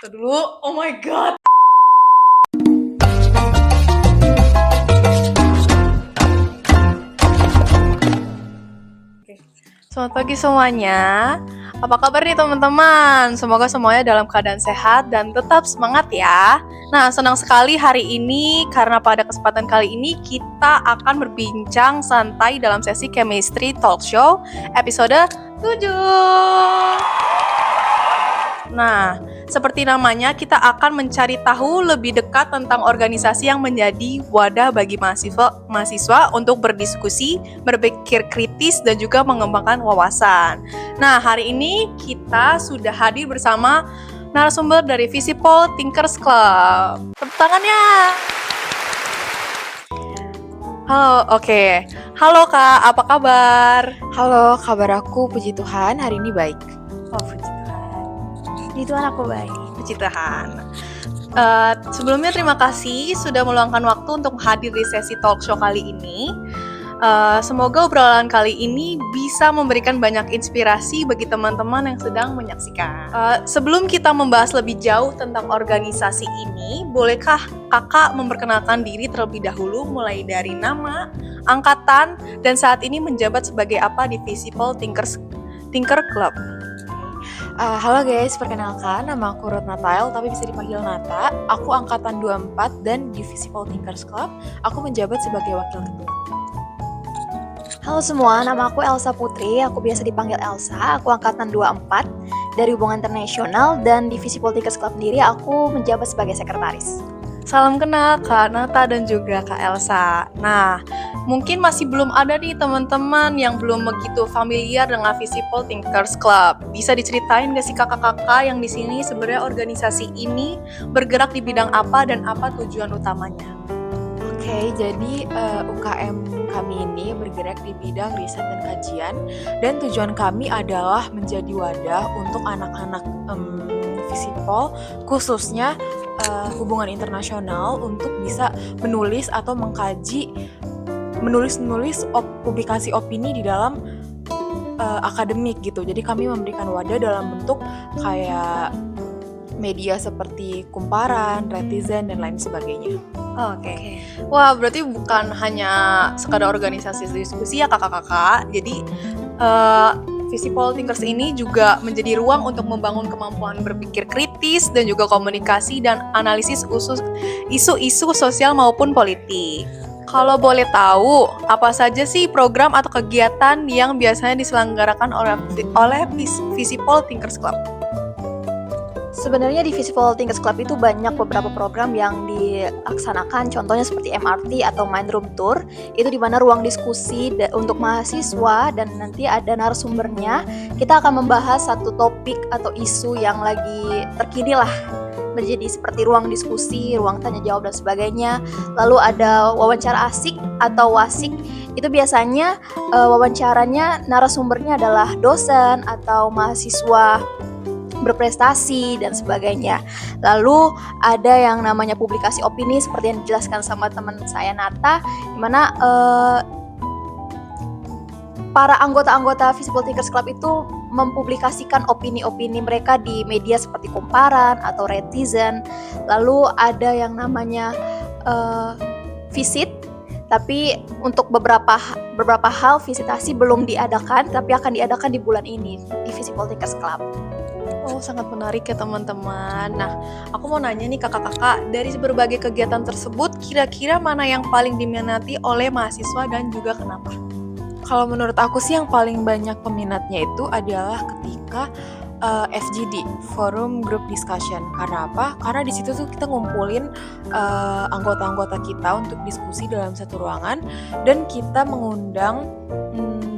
Itu dulu. Oh my god. Oke. Selamat pagi semuanya. Apa kabar nih teman-teman? Semoga semuanya dalam keadaan sehat dan tetap semangat ya. Nah, senang sekali hari ini karena pada kesempatan kali ini kita akan berbincang santai dalam sesi Chemistry Talk Show episode 7. Nah, seperti namanya, kita akan mencari tahu lebih dekat tentang organisasi yang menjadi wadah bagi mahasiswa untuk berdiskusi, berpikir kritis, dan juga mengembangkan wawasan. Nah, hari ini kita sudah hadir bersama narasumber dari Visipol Thinkers Club. Tepuk tangannya! Halo, oke. Halo Kak, apa kabar? Halo, kabar aku puji Tuhan hari ini baik. Oh, puji Tuhan. Puji Tuhan aku baik. Puji Tuhan. Sebelumnya terima kasih sudah meluangkan waktu untuk hadir di sesi talk show kali ini. Semoga obrolan kali ini bisa memberikan banyak inspirasi bagi teman-teman yang sedang menyaksikan. Sebelum kita membahas lebih jauh tentang organisasi ini, bolehkah kakak memperkenalkan diri terlebih dahulu mulai dari nama, angkatan, dan saat ini menjabat sebagai apa di Visipol Thinker Club? Halo guys, perkenalkan nama aku Ruth Natael, tapi bisa dipanggil Nata. Aku angkatan 24 dan di Visipol Thinkers Club, aku menjabat sebagai wakil ketua. Halo semua, nama aku Elsa Putri, aku biasa dipanggil Elsa, aku angkatan 24 dari Hubungan Internasional dan di Visipol Thinkers Club sendiri aku menjabat sebagai sekretaris. Salam kenal Kak Nata dan juga Kak Elsa. Nah, mungkin masih belum ada nih teman-teman yang belum begitu familiar dengan Visipol Thinkers Club. Bisa diceritain gak sih kakak-kakak yang di sini sebenarnya organisasi ini bergerak di bidang apa dan apa tujuan utamanya? Oke, jadi UKM kami ini bergerak di bidang riset dan kajian, dan tujuan kami adalah menjadi wadah untuk anak-anak Visipol, khususnya hubungan internasional, untuk bisa menulis atau mengkaji, menulis publikasi opini di dalam akademik gitu. Jadi kami memberikan wadah dalam bentuk kayak media seperti Kumparan, Retizen, dan lain sebagainya. Oke. Wah, berarti bukan hanya sekadar organisasi diskusi ya kakak-kakak. Jadi Visipol Thinkers ini juga menjadi ruang untuk membangun kemampuan berpikir kritis dan juga komunikasi dan analisis isu-isu sosial maupun politik. Kalau boleh tahu, apa saja sih program atau kegiatan yang biasanya diselenggarakan oleh Visipol Thinkers Club? Sebenarnya di Visipol Thinkers Club itu banyak beberapa program yang dilaksanakan, contohnya seperti MRT atau Mind Room Tour, itu di mana ruang diskusi untuk mahasiswa dan nanti ada narasumbernya. Kita akan membahas satu topik atau isu yang lagi terkini lah, menjadi seperti ruang diskusi, ruang tanya jawab dan sebagainya. Lalu ada wawancara asik atau wasik, itu biasanya wawancaranya narasumbernya adalah dosen atau mahasiswa berprestasi dan sebagainya. Lalu ada yang namanya publikasi opini seperti yang dijelaskan sama teman saya Nata, di mana para anggota-anggota Visipol Thinkers Club itu mempublikasikan opini-opini mereka di media seperti Kumparan atau Retizen. Lalu ada yang namanya visit, tapi untuk beberapa hal visitasi belum diadakan, tapi akan diadakan di bulan ini di Visipol Thinkers Club. Oh, sangat menarik ya teman-teman. Nah, aku mau nanya nih kakak-kakak, dari berbagai kegiatan tersebut, kira-kira mana yang paling diminati oleh mahasiswa dan juga kenapa? Kalau menurut aku sih yang paling banyak peminatnya itu adalah ketika FGD, Forum Group Discussion. Karena apa? Karena di situ tuh kita ngumpulin anggota-anggota kita untuk diskusi dalam satu ruangan, dan kita mengundang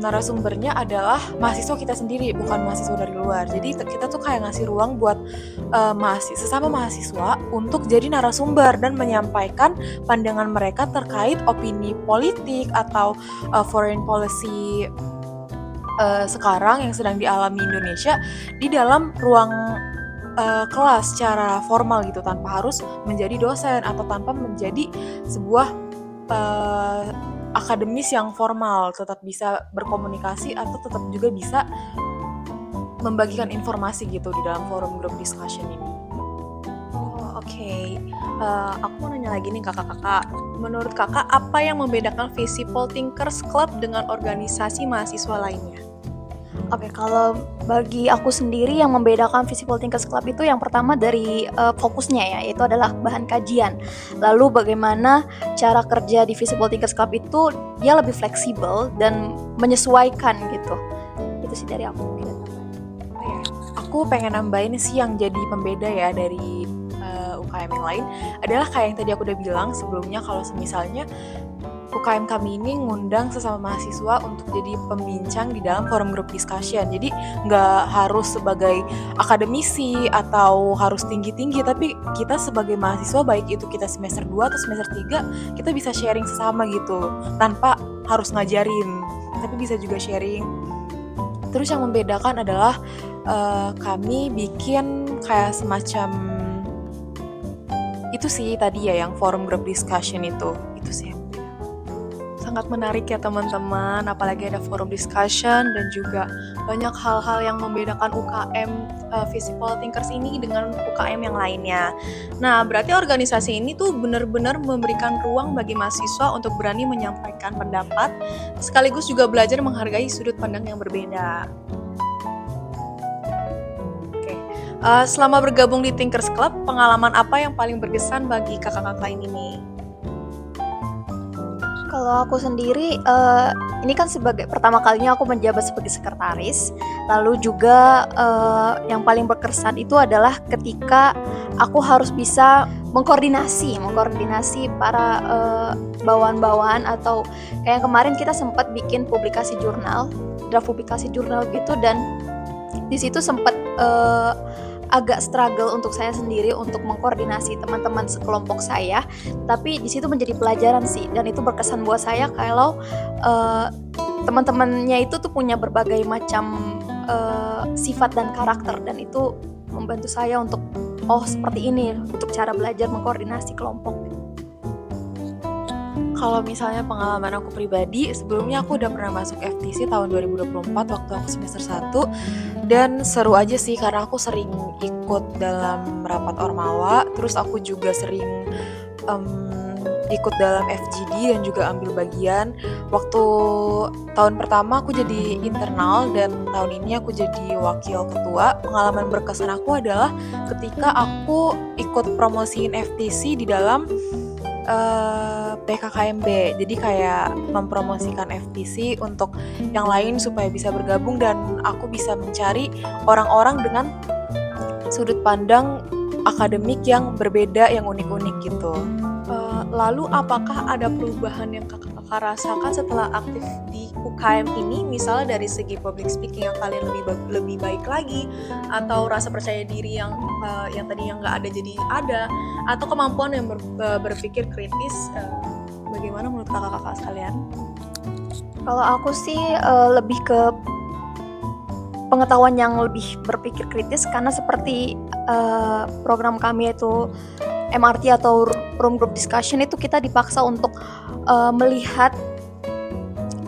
narasumbernya adalah mahasiswa kita sendiri, bukan mahasiswa dari luar. Jadi kita tuh kayak ngasih ruang buat sesama mahasiswa untuk jadi narasumber dan menyampaikan pandangan mereka terkait opini politik atau foreign policy sekarang yang sedang dialami Indonesia di dalam ruang kelas secara formal gitu, tanpa harus menjadi dosen atau tanpa menjadi sebuah akademis yang formal. Tetap bisa berkomunikasi atau tetap juga bisa membagikan informasi gitu di dalam forum group discussion ini. Oke, aku mau nanya lagi nih kakak-kakak. Menurut kakak, apa yang membedakan Visipol Thinkers Club dengan organisasi mahasiswa lainnya? Oke, kalau bagi aku sendiri yang membedakan Visible Thinkers Club itu yang pertama dari fokusnya ya, yaitu adalah bahan kajian. Lalu bagaimana cara kerja di Visible Thinkers Club itu dia lebih fleksibel dan menyesuaikan gitu. Itu sih dari aku. Aku pengen nambahin sih yang jadi pembeda ya dari UKM yang lain adalah kayak yang tadi aku udah bilang sebelumnya, kalau misalnya UKM kami ini ngundang sesama mahasiswa untuk jadi pembincang di dalam forum group discussion. Jadi nggak harus sebagai akademisi atau harus tinggi-tinggi, tapi kita sebagai mahasiswa, baik itu kita semester 2 atau semester 3, kita bisa sharing sesama gitu, tanpa harus ngajarin, tapi bisa juga sharing. Terus yang membedakan adalah kami bikin kayak semacam itu sih tadi ya, yang forum group discussion itu sih. Sangat menarik ya teman-teman, apalagi ada forum discussion dan juga banyak hal-hal yang membedakan UKM Visipol Thinkers ini dengan UKM yang lainnya. Nah, berarti organisasi ini tuh benar-benar memberikan ruang bagi mahasiswa untuk berani menyampaikan pendapat, sekaligus juga belajar menghargai sudut pandang yang berbeda. Oke, selama bergabung di Thinkers Club, pengalaman apa yang paling berkesan bagi kakak-kakak ini nih? Kalau aku sendiri, ini kan sebagai pertama kalinya aku menjabat sebagai sekretaris. Lalu juga yang paling berkesan itu adalah ketika aku harus bisa mengkoordinasi para bawahan-bawahan, atau kayak kemarin kita sempat bikin publikasi jurnal, draft publikasi jurnal gitu, dan di situ sempat agak struggle untuk saya sendiri untuk mengkoordinasi teman-teman sekelompok saya, tapi di situ menjadi pelajaran sih, dan itu berkesan buat saya kalau teman-temannya itu tuh punya berbagai macam sifat dan karakter, dan itu membantu saya untuk seperti ini untuk cara belajar mengkoordinasi kelompok. Kalau misalnya pengalaman aku pribadi, sebelumnya aku udah pernah masuk FTC tahun 2024 waktu aku semester 1, dan seru aja sih karena aku sering ikut dalam rapat Ormawa, terus aku juga sering ikut dalam FGD dan juga ambil bagian. Waktu tahun pertama aku jadi internal dan tahun ini aku jadi wakil ketua. Pengalaman berkesan aku adalah ketika aku ikut promosiin FTC di dalam PKKMB, jadi kayak mempromosikan FTC untuk yang lain supaya bisa bergabung, dan aku bisa mencari orang-orang dengan sudut pandang akademik yang berbeda, yang unik-unik gitu. Lalu apakah ada perubahan yang kakak-kakak rasakan setelah aktif di UKM ini, misalnya dari segi public speaking yang kalian lebih baik lagi, atau rasa percaya diri yang tadinya nggak ada jadi ada, atau kemampuan yang berpikir kritis? Bagaimana menurut kakak-kakak sekalian? Kalau aku sih lebih ke pengetahuan yang lebih berpikir kritis, karena seperti program kami itu MRT atau Room Group Discussion, itu kita dipaksa untuk melihat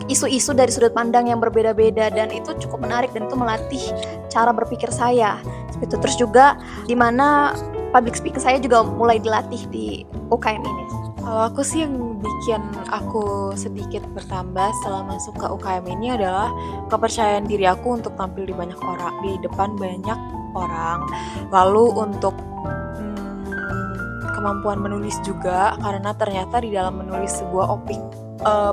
isu-isu dari sudut pandang yang berbeda-beda, dan itu cukup menarik dan itu melatih cara berpikir saya. Gitu. Terus juga di mana public speaking saya juga mulai dilatih di UKM ini. Kalau aku sih yang bikin aku sedikit bertambah setelah masuk ke UKM ini adalah kepercayaan diri aku untuk tampil di depan banyak orang. Lalu untuk kemampuan menulis juga, karena ternyata di dalam menulis sebuah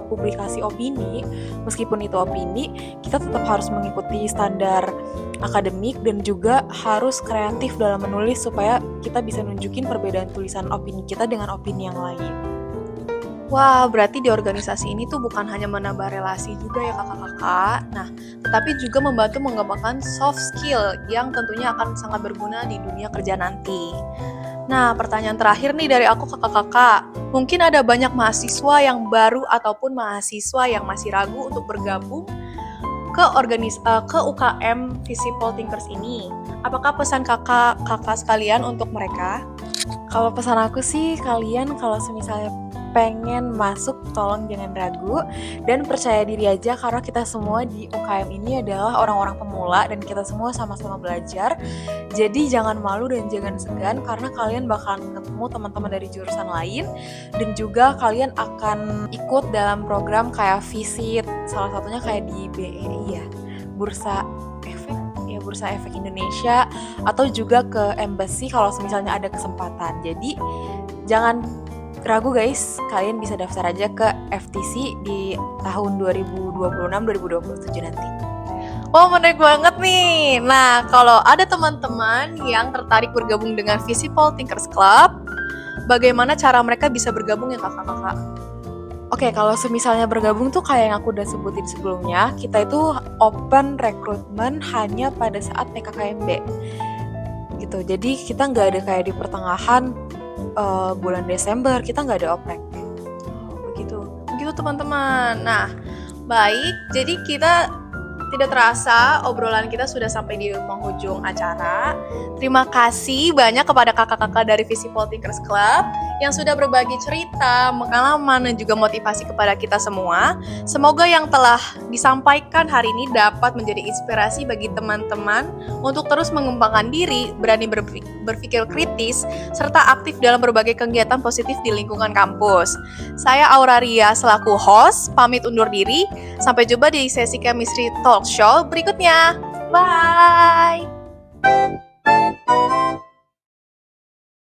publikasi opini, meskipun itu opini, kita tetap harus mengikuti standar akademik dan juga harus kreatif dalam menulis supaya kita bisa nunjukin perbedaan tulisan opini kita dengan opini yang lain. Wah, berarti di organisasi ini tuh bukan hanya menambah relasi juga ya kakak-kakak, nah, tetapi juga membantu mengembangkan soft skill yang tentunya akan sangat berguna di dunia kerja nanti. Nah, pertanyaan terakhir nih dari aku kakak-kakak, mungkin ada banyak mahasiswa yang baru ataupun mahasiswa yang masih ragu untuk bergabung ke UKM Visipol Thinkers ini. Apakah pesan kakak sekalian untuk mereka? Kalau pesan aku sih, kalian kalau misalnya pengen masuk, tolong jangan ragu dan percaya diri aja, karena kita semua di UKM ini adalah orang-orang pemula dan kita semua sama-sama belajar. Jadi jangan malu dan jangan segan, karena kalian bakalan ketemu teman-teman dari jurusan lain dan juga kalian akan ikut dalam program kayak visit, salah satunya kayak di BEI ya, Bursa Efek Indonesia, atau juga ke embassy kalau misalnya ada kesempatan. Jadi jangan ragu guys, kalian bisa daftar aja ke FTC di tahun 2026-2027 nanti. Wah, menarik banget nih. Nah, kalau ada teman-teman yang tertarik bergabung dengan Visipol Thinkers Club, bagaimana cara mereka bisa bergabung ya kakak-kakak? Oke, kalau misalnya bergabung tuh kayak yang aku udah sebutin sebelumnya, kita itu open recruitment hanya pada saat PKKMB gitu. Jadi kita nggak ada kayak di pertengahan bulan Desember, kita nggak ada oprek. Begitu teman-teman. Nah, baik, jadi kita tidak terasa obrolan kita sudah sampai di penghujung acara. Terima kasih banyak kepada kakak-kakak dari Visipol Thinkers Club yang sudah berbagi cerita, pengalaman, dan juga motivasi kepada kita semua. Semoga yang telah disampaikan hari ini dapat menjadi inspirasi bagi teman-teman untuk terus mengembangkan diri, berani berpikir kritis, serta aktif dalam berbagai kegiatan positif di lingkungan kampus. Saya Auraria selaku host, pamit undur diri. Sampai jumpa di sesi Chemistry Talk Show berikutnya. Bye!